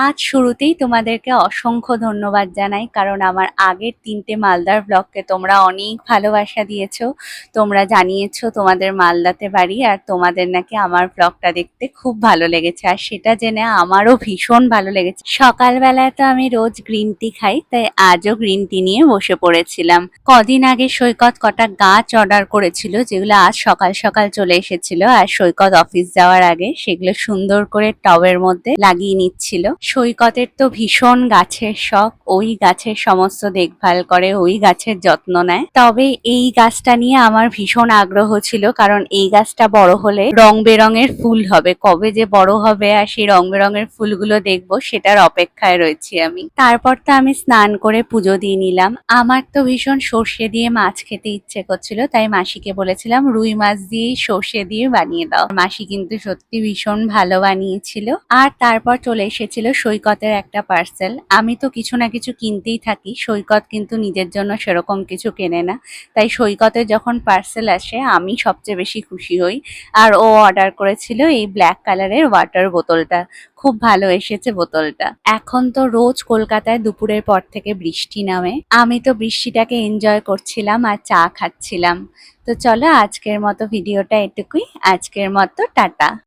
আজ শুরুতেই তোমাদেরকে অসংখ্য ধন্যবাদ জানাই, কারণ আমার আগের ৩টে মালদার ব্লগকে তোমরা অনেক ভালোবাসা দিয়েছো। তোমরা জানিয়েছো তোমাদের মালদাতে বাড়ি, আর তোমাদের নাকি আমার ব্লগটা দেখতে খুব ভালো লেগেছে, আর সেটা জেনে আমারও ভীষণ ভালো লেগেছে। সকালবেলায় তো আমি রোজ গ্রিন টি খাই, তাই আজও গ্রিন টি নিয়ে বসে পড়েছিলাম। কদিন আগে সৈকত কটা গাছ অর্ডার করেছিল, যেগুলো আজ সকাল সকাল চলে এসেছিল, আর সৈকত অফিস যাওয়ার আগে সেগুলো সুন্দর করে টবের মধ্যে লাগিয়ে নিচ্ছিল। সৈকতের তো ভীষণ গাছের শখ, ওই গাছের সমস্ত দেখভাল করে, ওই গাছের যত্ন নেয়। তবে এই গাছটা নিয়ে আমার ভীষণ আগ্রহ ছিল, কারণ এই গাছটা বড় হলে রং বেরঙের ফুল হবে। কবে যে বড় হবে আর সেই রং বেরঙের ফুলগুলো দেখবো, সেটার অপেক্ষায় রয়েছি আমি। তারপর তো আমি স্নান করে পুজো দিয়ে নিলাম। আমার তো ভীষণ সর্ষে দিয়ে মাছ খেতে ইচ্ছে করছিল, তাই মাসিকে বলেছিলাম রুই মাছ দিয়ে সর্ষে দিয়ে বানিয়ে দাও। মাসি কিন্তু সত্যি ভীষণ ভালো বানিয়েছিল। আর তারপর চলে এসেছিল সৈকতের একটা পার্সেল। আমি তো কিছু না কিছু কিনতেই থাকি, সৈকত কিন্তু নিজের জন্য সেরকম কিছু কেনে না, তাই সৈকতের যখন পার্সেল আসে আমি সবচেয়ে বেশি খুশি হই। আর ও অর্ডার করেছিল এই ব্ল্যাক কালারের ওয়াটার বোতলটা। খুব ভালো এসেছে বোতলটা। এখন তো রোজ কলকাতায় দুপুরের পর থেকে বৃষ্টি নামে, আমি তো বৃষ্টিটাকে এনজয় করছিলাম আর চা খাচ্ছিলাম। তো চলো, আজকের মতো ভিডিওটা এটুকুই। আজকের মতো টাটা।